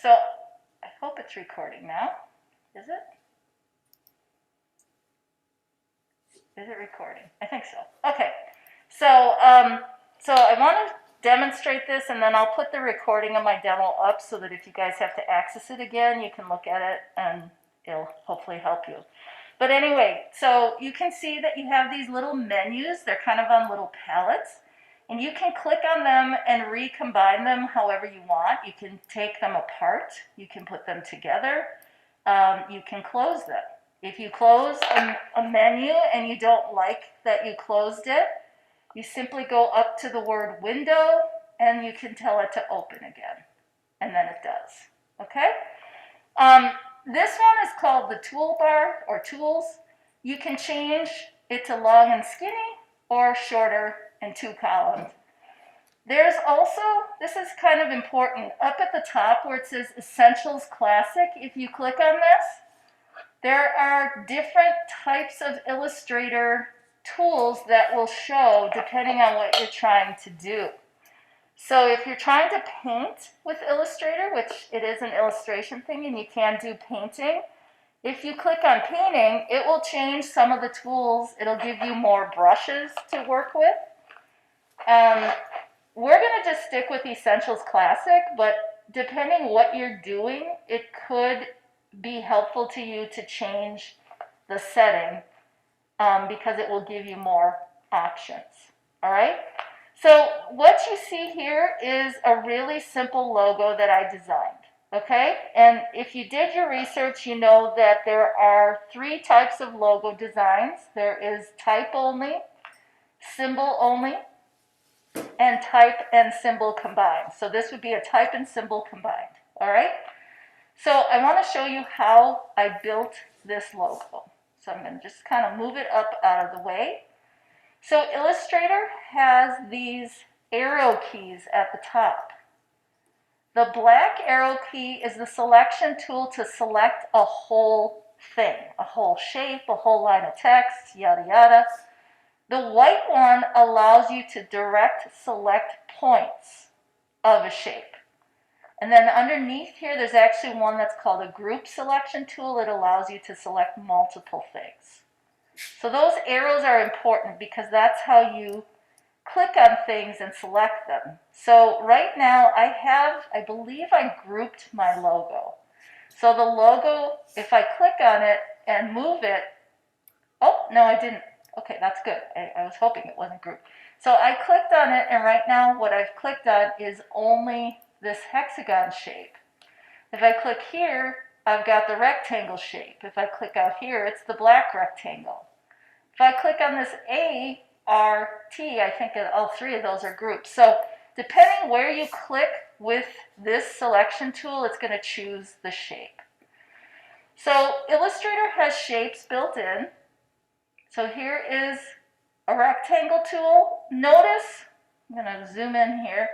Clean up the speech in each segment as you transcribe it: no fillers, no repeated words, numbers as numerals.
So I hope it's recording now. Is it? Is it recording? I think so. Okay. So, so I want to demonstrate this, and then I'll put the recording of my demo up so that if you guys have to access it again, you can look at it and it'll hopefully help you. But anyway, so you can see that you have these little menus. They're kind of on little palettes, and you can click on them and recombine them however you want. You can take them apart. You can put them together. You can close them. If you close a menu and you don't like that you closed it, you simply go up to the word window and you can tell it to open again. And then it does. Okay? This one is called the toolbar or tools. You can change it to long and skinny or shorter and 2 columns. There's also, this is kind of important, up at the top where it says Essentials Classic, if you click on this, there are different types of Illustrator tools that will show depending on what you're trying to do. So if you're trying to paint with Illustrator, which it is an illustration thing and you can do painting, if you click on painting, it will change some of the tools. It'll give you more brushes to work with. We're going to just stick with Essentials Classic, but depending what you're doing, it could be helpful to you to change the setting because it will give you more options. All right? So what you see here is a really simple logo that I designed. Okay? And if you did your research, you know that there are 3 types of logo designs. There is type only, symbol only, and type and symbol combined. So this would be a type and symbol combined. All right? So I want to show you how I built this logo. So I'm going to just kind of move it up out of the way. So Illustrator has these arrow keys at the top. The black arrow key is the selection tool to select a whole thing, a whole shape, a whole line of text, yada yada. The white one allows you to direct select points of a shape. And then underneath here, there's actually one that's called a group selection tool. It allows you to select multiple things. So those arrows are important because that's how you click on things and select them. So right now I believe I grouped my logo. So the logo, if I click on it and move it, oh, no, I didn't. Okay, that's good. I was hoping it wasn't grouped. So I clicked on it, and right now what I've clicked on is only this hexagon shape. If I click here, I've got the rectangle shape. If I click out here, it's the black rectangle. If I click on this A, R, T, I think all 3 of those are groups. So depending where you click with this selection tool, it's going to choose the shape. So Illustrator has shapes built in. So here is a rectangle tool. Notice, I'm going to zoom in here.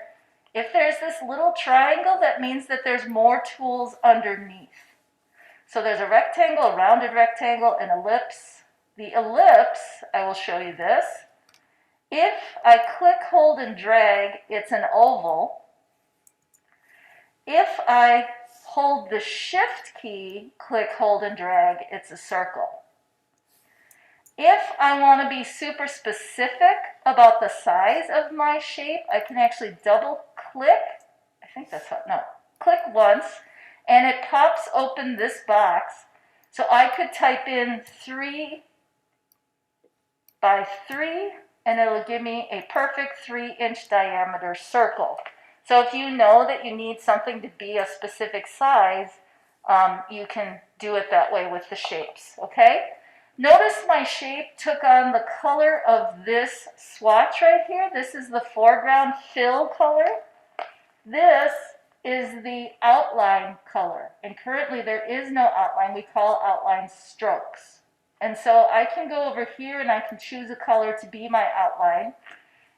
If there's this little triangle, that means that there's more tools underneath. So there's a rectangle, a rounded rectangle, an ellipse. The ellipse, I will show you this. If I click, hold, and drag, it's an oval. If I hold the Shift key, click, hold, and drag, it's a circle. If I want to be super specific about the size of my shape, I can actually double click. I think that's what, no. Click once, and it pops open this box. So I could type in 3 by 3, and it'll give me a perfect 3-inch diameter circle. So if you know that you need something to be a specific size, you can do it that way with the shapes, okay? Notice my shape took on the color of this swatch right here. This is the foreground fill color. This is the outline color. And currently there is no outline. We call outlines strokes. And so I can go over here and I can choose a color to be my outline.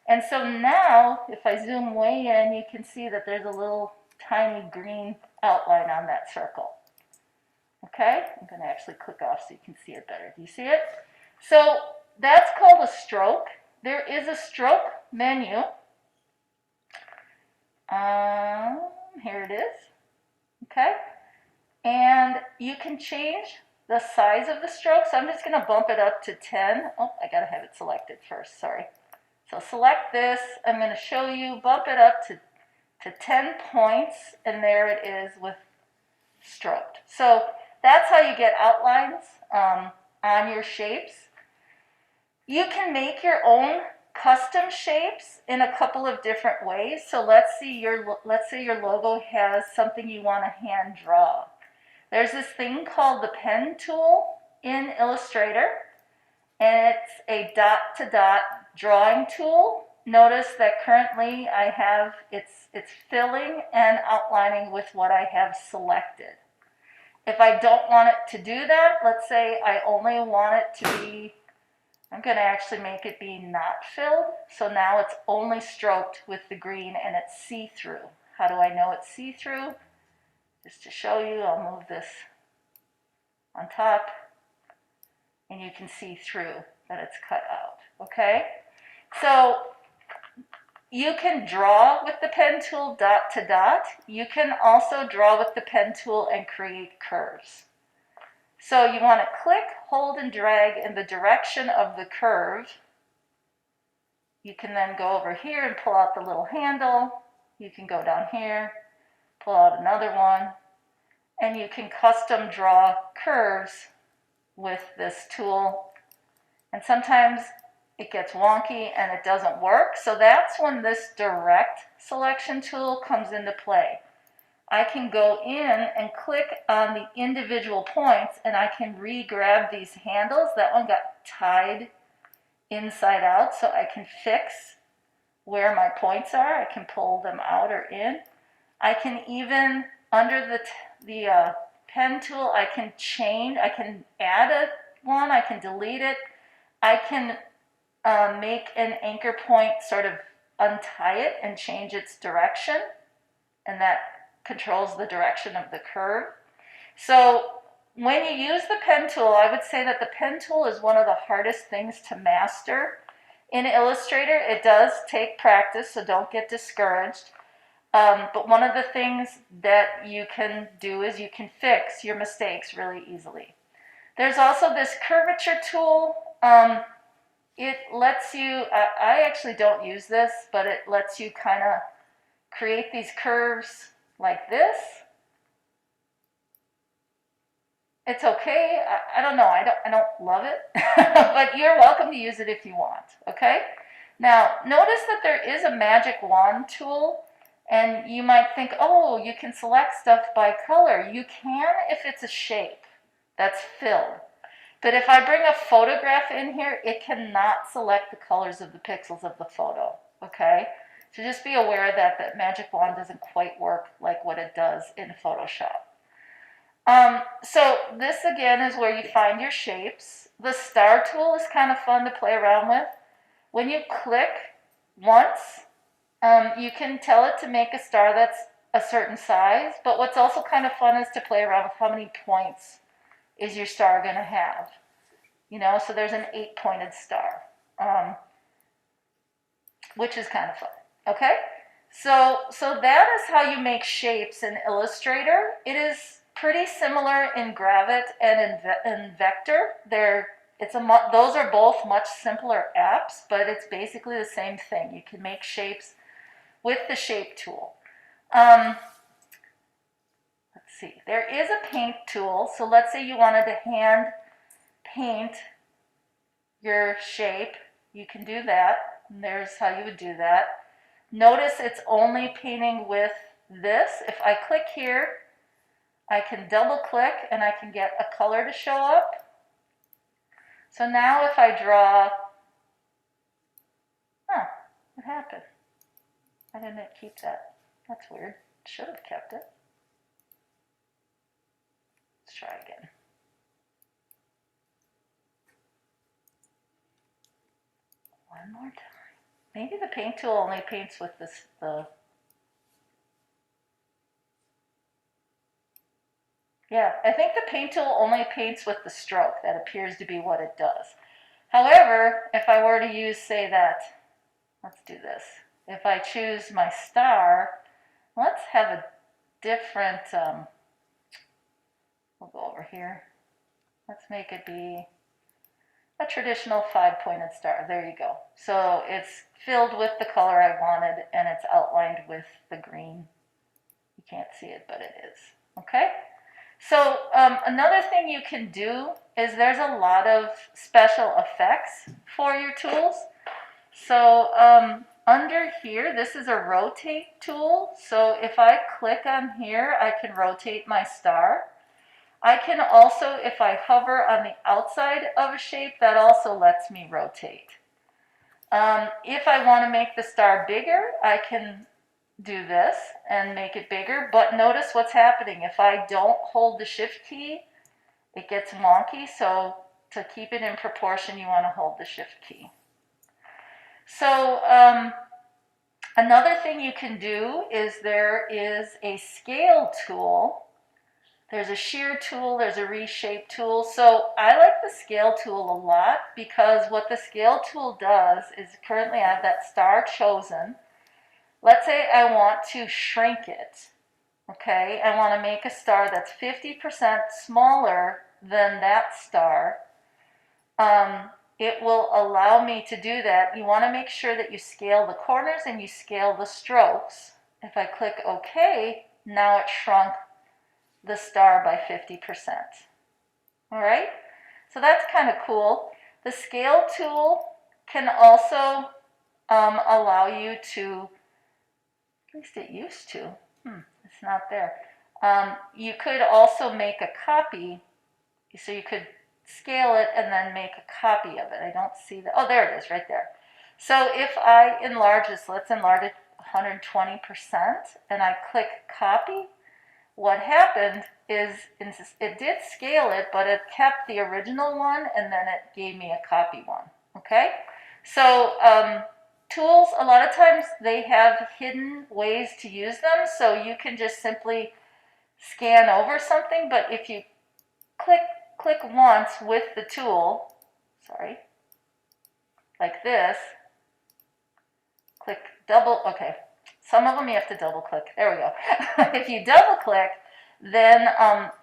And so now, if I zoom way in, you can see that there's a little tiny green outline on that circle. Okay, I'm going to actually click off so you can see it better. Do you see it? So that's called a stroke. There is a stroke menu. Here it is. okay? And you can change the size of the stroke. So I'm just going to bump it up to 10. Oh, I got to have it selected first, sorry. So select this. I'm going to show you, bump it up to 10 points, and there it is with stroked. So that's how you get outlines on your shapes. You can make your own custom shapes in a couple of different ways. So let's say your logo has something you want to hand draw. There's this thing called the pen tool in Illustrator, and it's a dot-to-dot drawing tool. Notice that currently I have, it's filling and outlining with what I have selected. If I don't want it to do that, let's say I only want it to be, I'm going to actually make it be not filled. So now it's only stroked with the green and it's see-through. How do I know it's see-through? Just to show you, I'll move this on top and you can see through that it's cut out, okay? So you can draw with the pen tool dot to dot. You can also draw with the pen tool and create curves. So you want to click, hold, and drag in the direction of the curve. You can then go over here and pull out the little handle. You can go down here, pull out another one, and you can custom draw curves with this tool. And sometimes it gets wonky and it doesn't work. So that's when this direct selection tool comes into play. I can go in and click on the individual points and I can re-grab these handles. That one got tied inside out, so I can fix where my points are. I can pull them out or in. I can even, under the pen tool, I can change, I can add one, I can delete it. I can make an anchor point, sort of untie it and change its direction, and that controls the direction of the curve. So when you use the pen tool, I would say that the pen tool is one of the hardest things to master. In Illustrator, it does take practice, so don't get discouraged. But one of the things that you can do is you can fix your mistakes really easily. There's also this curvature tool. It lets you, I actually don't use this, but it lets you kind of create these curves like this. It's okay. I don't know. I don't love it, but you're welcome to use it if you want. Okay. Now notice that there is a magic wand tool, and you might think, oh, you can select stuff by color. You can if it's a shape that's filled. But if I bring a photograph in here, it cannot select the colors of the pixels of the photo. Okay. So just be aware that that magic wand doesn't quite work like what it does in Photoshop. So this again is where you find your shapes. The star tool is kind of fun to play around with. When you click once, you can tell it to make a star that's a certain size, but what's also kind of fun is to play around with how many points is your star going to have. You know, so there's an 8-pointed star, which is kind of fun. Okay, so that is how you make shapes in Illustrator. It is pretty similar in Gravit and in Vector. Those are both much simpler apps, but it's basically the same thing. You can make shapes with the shape tool. Let's see, there is a paint tool. So let's say you wanted to hand paint your shape. You can do that. And there's how you would do that. Notice it's only painting with this. If I click here, I can double click and I can get a color to show up. So now if I draw, what happened? I didn't keep that. That's weird. Should have kept it. Let's try again. One more time. Maybe the paint tool only paints with yeah, I think the paint tool only paints with the stroke. That appears to be what it does. However, if I were to use, say that, let's do this. If I choose my star, let's have a different we'll go over here. Let's make it be a traditional 5-pointed star. There you go. So it's filled with the color I wanted, and it's outlined with the green. You can't see it, but it is. Okay? So another thing you can do is there's a lot of special effects for your tools. So under here, this is a rotate tool. So if I click on here, I can rotate my star. I can also, if I hover on the outside of a shape, that also lets me rotate. If I want to make the star bigger, I can do this and make it bigger, but notice what's happening. If I don't hold the shift key, it gets wonky, so to keep it in proportion, you want to hold the shift key. So another thing you can do is there is a scale tool. There's a shear tool, there's a reshape tool. So I like the scale tool a lot because what the scale tool does is currently I have that star chosen. Let's say I want to shrink it, okay? I want to make a star that's 50% smaller than that star. It will allow me to do that. You want to make sure that you scale the corners and you scale the strokes. If I click OK, now it shrunk the star by 50%. All right? So that's kind of cool. The scale tool can also allow you to, at least it used to, it's not there. You could also make a copy, so you could scale it and then make a copy of it. I don't see that. Oh, there it is, right there. So if I enlarge this, let's enlarge it 120%, and I click copy, what happened is it did scale it, but it kept the original one, and then it gave me a copy one, okay? So tools, a lot of times they have hidden ways to use them, so you can just simply scan over something, but if you click once with the tool, sorry, like this, click double, okay, some of them you have to double click, there we go. If you double click, then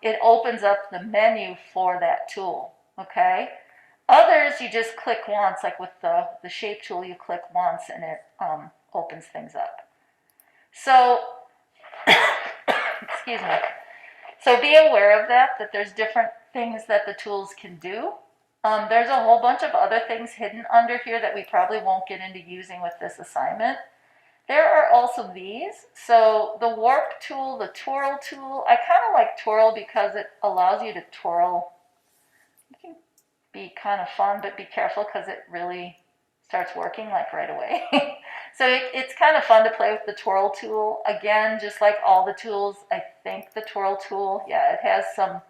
it opens up the menu for that tool, okay? Others you just click once, like with the shape tool, you click once and it opens things up. So, excuse me. So be aware of that there's different things that the tools can do. There's a whole bunch of other things hidden under here that we probably won't get into using with this assignment. There are also these. So the warp tool, the twirl tool. I kind of like twirl because it allows you to twirl. It can be kind of fun, but be careful because it really starts working like right away. So it's kind of fun to play with the twirl tool. Again, just like all the tools, I think the twirl tool, yeah, it has some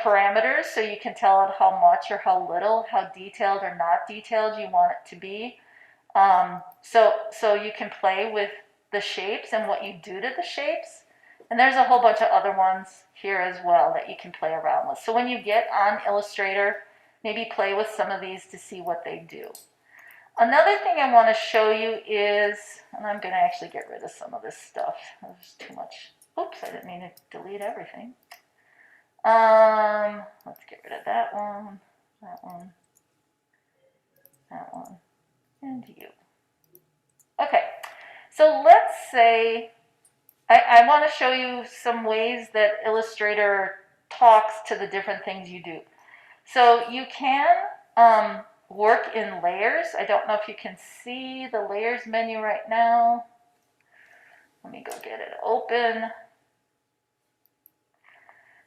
parameters so you can tell it how much or how little, how detailed or not detailed you want it to be. So you can play with the shapes and what you do to the shapes. And there's a whole bunch of other ones here as well that you can play around with. So when you get on Illustrator, maybe play with some of these to see what they do. Another thing I want to show you is, and I'm going to actually get rid of some of this stuff. There's too much. Oops, I didn't mean to delete everything. Let's get rid of that one, that one, that one, and you. Okay, so let's say I want to show you some ways that Illustrator talks to the different things you do. So you can work in layers. I don't know if you can see the layers menu right now. Let me go get it open.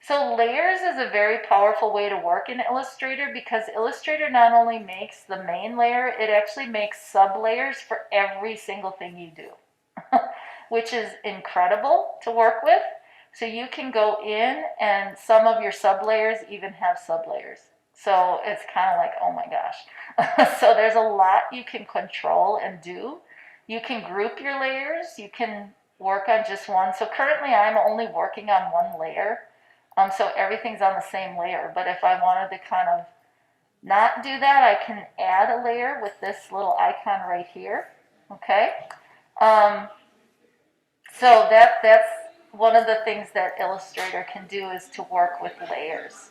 So layers is a very powerful way to work in Illustrator because Illustrator not only makes the main layer, it actually makes sub-layers for every single thing you do, which is incredible to work with. So you can go in and some of your sub-layers even have sub-layers. So it's kind of like, oh my gosh. So there's a lot you can control and do. You can group your layers. You can work on just one. So currently I'm only working on one layer. So everything's on the same layer. But if I wanted to kind of not do that, I can add a layer with this little icon right here. Okay. So that's one of the things that Illustrator can do is to work with layers.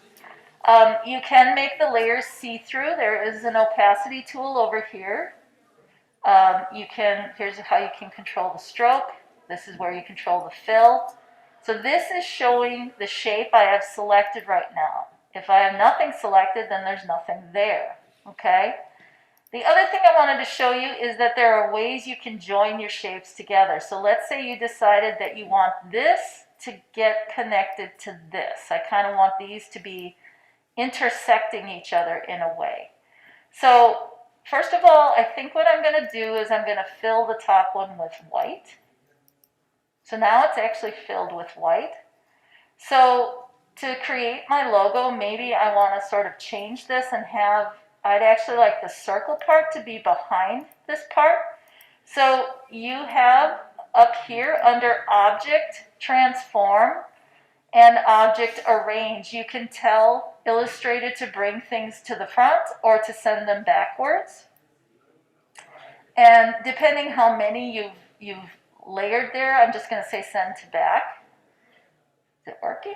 You can make the layers see-through. There is an opacity tool over here. Here's how you can control the stroke. This is where you control the fill. So this is showing the shape I have selected right now. If I have nothing selected, then there's nothing there, okay? The other thing I wanted to show you is that there are ways you can join your shapes together. So let's say you decided that you want this to get connected to this. I kind of want these to be intersecting each other in a way. So first of all, I think what I'm going to do is I'm going to fill the top one with white. So now it's actually filled with white. So to create my logo, maybe I want to sort of change this and I'd actually like the circle part to be behind this part. So you have up here under Object, Transform, and Object, Arrange, you can tell Illustrator to bring things to the front or to send them backwards. And depending how many you've layered there, I'm just going to say send to back. Is it working?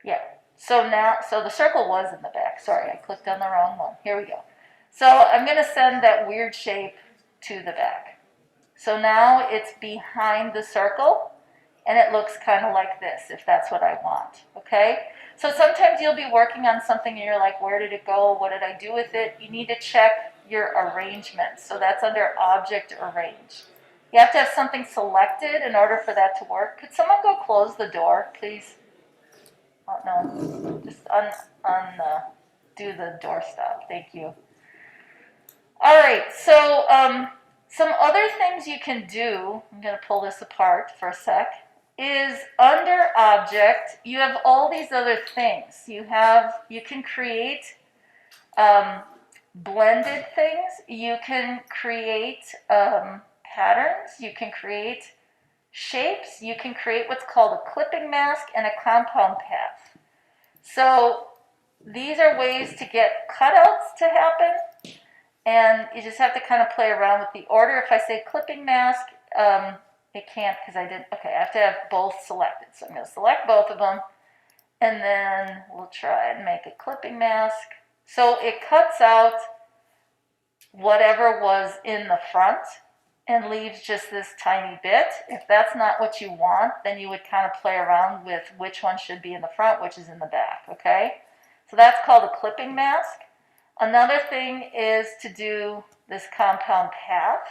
Yeah. So the circle was in the back. Sorry, I clicked on the wrong one. Here we go. So I'm going to send that weird shape to the back. So now it's behind the circle, and it looks kind of like this, if that's what I want, okay? So sometimes you'll be working on something and you're like, where did it go? What did I do with it? You need to check your arrangement. So that's under Object, Arrange. You have to have something selected in order for that to work. Could someone go close the door, please? Oh, no, just do the doorstop. Thank you. All right, so some other things you can do, I'm going to pull this apart for a sec, is under Object, you have all these other things. You can create blended things. You can create patterns. You can create shapes. You can create what's called a clipping mask and a compound path. So these are ways to get cutouts to happen, and you just have to kind of play around with the order. If I say clipping mask, it can't because I didn't. Okay, I have to have both selected. So I'm going to select both of them, and then we'll try and make a clipping mask. So it cuts out whatever was in the front and leaves just this tiny bit. If that's not what you want, then you would kind of play around with which one should be in the front, which is in the back, okay? So that's called a clipping mask. Another thing is to do this compound path.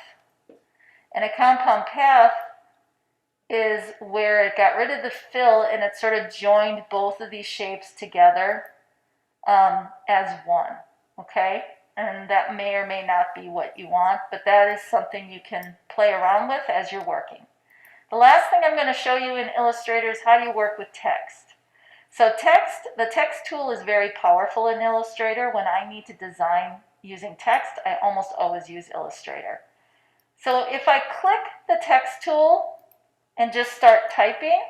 And a compound path is where it got rid of the fill and it sort of joined both of these shapes together as one, okay? And that may or may not be what you want, but that is something you can play around with as you're working. The last thing I'm going to show you in Illustrator is how do you work with text. So the text tool is very powerful in Illustrator. When I need to design using text, I almost always use Illustrator. So if I click the text tool and just start typing,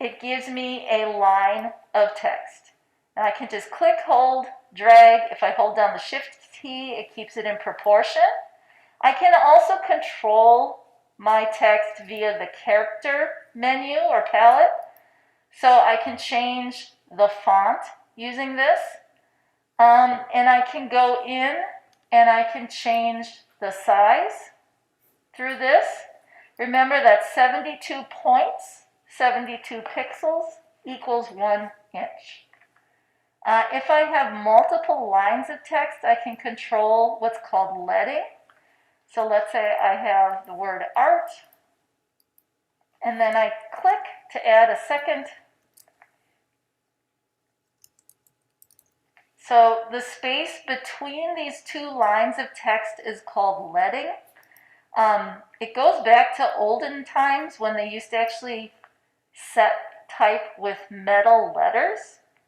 it gives me a line of text. And I can just click, hold, drag. If I hold down the Shift key, it keeps it in proportion. I can also control my text via the character menu or palette. So I can change the font using this. And I can go in and I can change the size through this. Remember that 72 points, 72 pixels equals 1 inch. If I have multiple lines of text, I can control what's called leading. So let's say I have the word art, and then I click to add a second. So the space between these two lines of text is called leading. It goes back to olden times when they used to actually set type with metal letters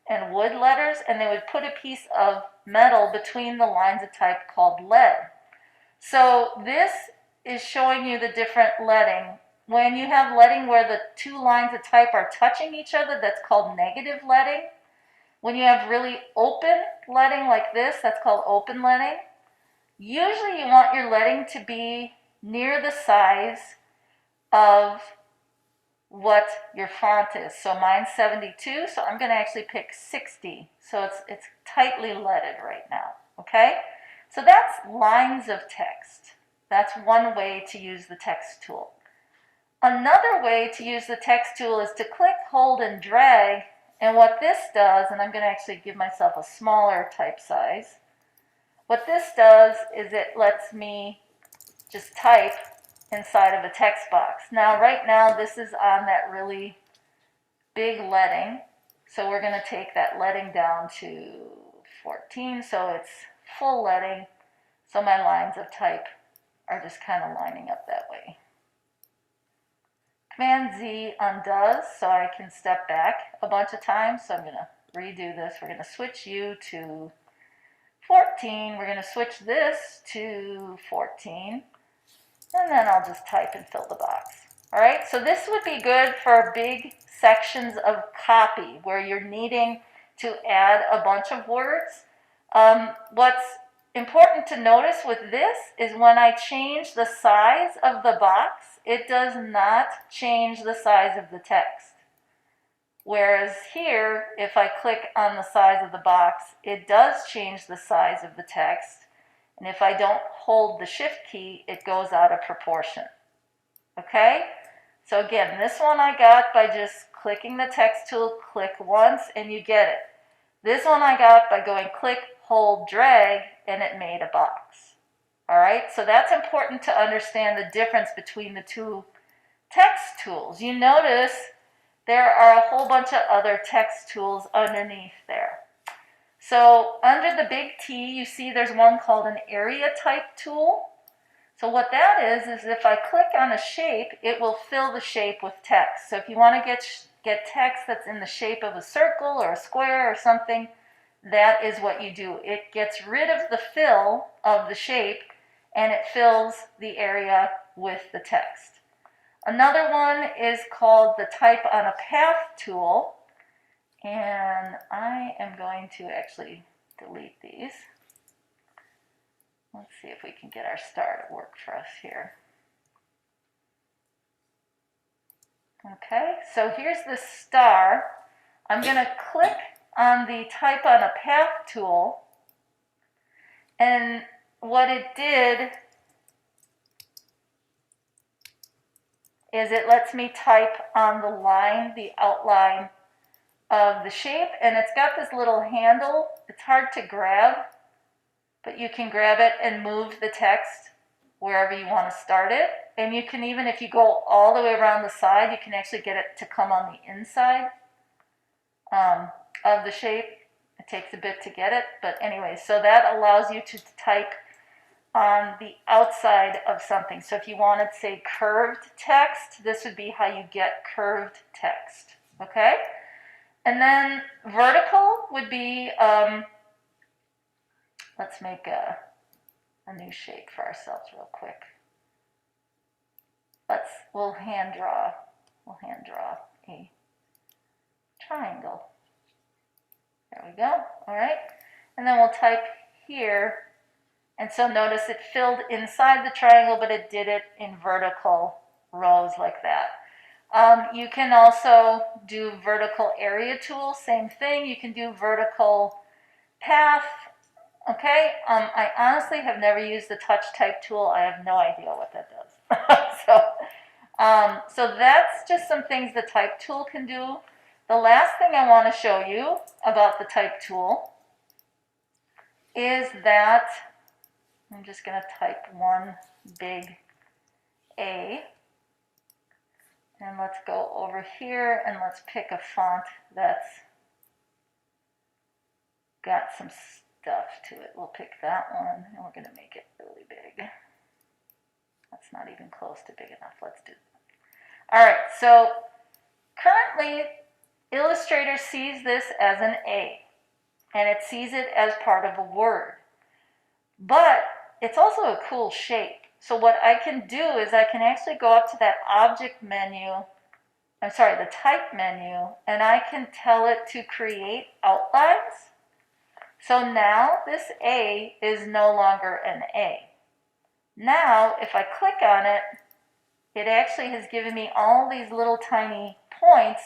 and wood letters, and they would put a piece of metal between the lines of type called lead. So this is showing you the different leading. When you have leading where the two lines of type are touching each other, that's called negative leading. When you have really open leading like this, that's called open leading. Usually you want your leading to be near the size of what your font is. So mine's 72, so I'm going to actually pick 60. So it's tightly leaded right now, okay? So that's lines of text. That's one way to use the text tool. Another way to use the text tool is to click, hold, and drag. And what this does, and I'm going to actually give myself a smaller type size. What this does is it lets me just type inside of a text box. Now, right now, this is on that really big leading. So we're going to take that leading down to 14, so it's full leading. So my lines of type are just kind of lining up that way. Command Z undoes, so I can step back a bunch of times. So I'm going to redo this. We're going to switch U to 14. We're going to switch this to 14. And then I'll just type and fill the box. All right, so this would be good for big sections of copy where you're needing to add a bunch of words. What's important to notice with this is when I change the size of the box, it does not change the size of the text. Whereas here, if I click on the size of the box, it does change the size of the text. And if I don't hold the shift key, it goes out of proportion. Okay? So again, this one I got by just clicking the text tool, click once, and you get it. This one I got by going click, hold, drag, and it made a box. All right? So that's important to understand the difference between the two text tools. You notice there are a whole bunch of other text tools underneath there. So under the big T, you see there's one called an area type tool. So what that is if I click on a shape, it will fill the shape with text. So if you want to get text that's in the shape of a circle or a square or something, that is what you do. It gets rid of the fill of the shape and it fills the area with the text. Another one is called the type on a path tool. And I am going to actually delete these. Let's see if we can get our star to work for us here. Okay, so here's the star. I'm going to click on the type on a path tool. And what it did is it lets me type on the line, the outline of the shape, and it's got this little handle. It's hard to grab, but you can grab it and move the text wherever you want to start it. And you can even, if you go all the way around the side, you can actually get it to come on the inside of the shape. It takes a bit to get it, but anyway, so that allows you to type on the outside of something. So if you wanted, say, curved text, this would be how you get curved text, okay? And then vertical would be, let's make a new shape for ourselves real quick. We'll hand draw a triangle. There we go, all right? And then we'll type here. And so notice it filled inside the triangle, but it did it in vertical rows like that. You can also do vertical area tool, same thing. You can do vertical path, okay? I honestly have never used the touch type tool. I have no idea what that does. So that's just some things the type tool can do. The last thing I want to show you about the type tool is that, I'm just going to type one big A. And let's go over here and let's pick a font that's got some stuff to it. We'll pick that one and we're going to make it really big. That's not even close to big enough. Let's do that. All right, so currently Illustrator sees this as an A and it sees it as part of a word. But it's also a cool shape. So what I can do is I can actually go up to that object menu, the type menu, and I can tell it to create outlines. So now this A is no longer an A. Now, if I click on it, it actually has given me all these little tiny points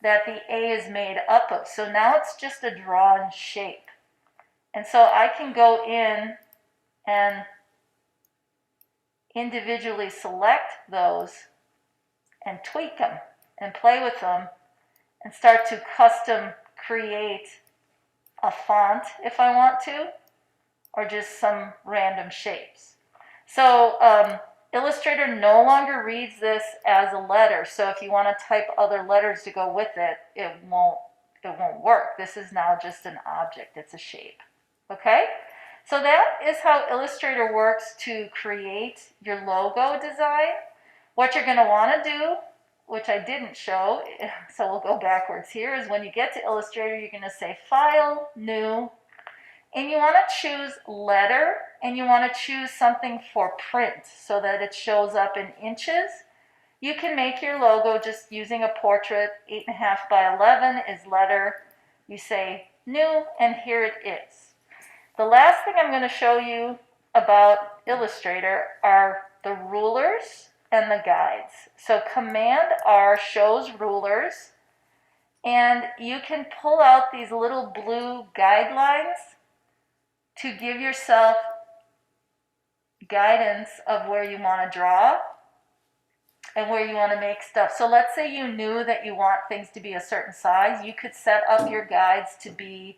that the A is made up of. So now it's just a drawn shape. And so I can go in and individually select those and tweak them and play with them and start to custom create a font if I want to, or just some random shapes. So Illustrator no longer reads this as a letter. So if you want to type other letters to go with it, it won't work. This is now just an object. It's a shape. Okay? So that is how Illustrator works to create your logo design. What you're going to want to do, which I didn't show, so we'll go backwards here, is when you get to Illustrator, you're going to say File, New, and you want to choose Letter, and you want to choose something for print so that it shows up in inches. You can make your logo just using a portrait. 8.5 by 11 is letter. You say New, and here it is. The last thing I'm going to show you about Illustrator are the rulers and the guides. So Command R shows rulers, and you can pull out these little blue guidelines to give yourself guidance of where you want to draw and where you want to make stuff. So let's say you knew that you want things to be a certain size. You could set up your guides to be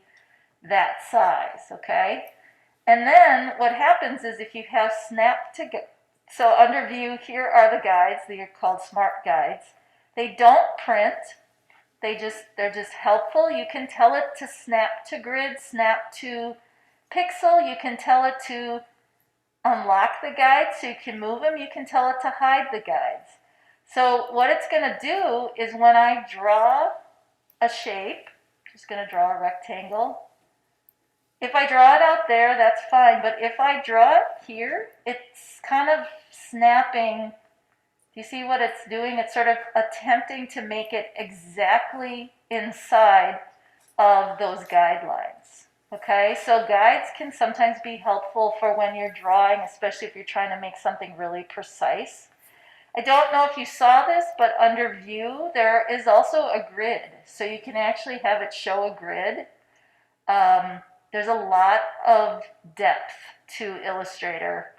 that size, okay? And then what happens is if you have snap to go, so under view, here are the guides. They are called smart guides. They don't print. They're just helpful. You can tell it to snap to grid, snap to pixel. You can tell it to unlock the guides so you can move them. You can tell it to hide the guides. So what it's going to do is when I draw a shape, just going to draw a rectangle. If I draw it out there, that's fine. But if I draw it here, it's kind of snapping. Do you see what it's doing? It's sort of attempting to make it exactly inside of those guidelines. Okay, so guides can sometimes be helpful for when you're drawing, especially if you're trying to make something really precise. I don't know if you saw this, but under view, there is also a grid. So you can actually have it show a grid. There's a lot of depth to Illustrator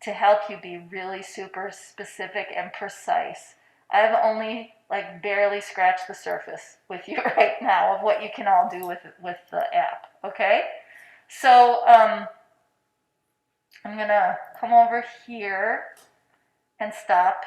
to help you be really super specific and precise. I've only like barely scratched the surface with you right now of what you can all do with the app, okay? So I'm gonna come over here and stop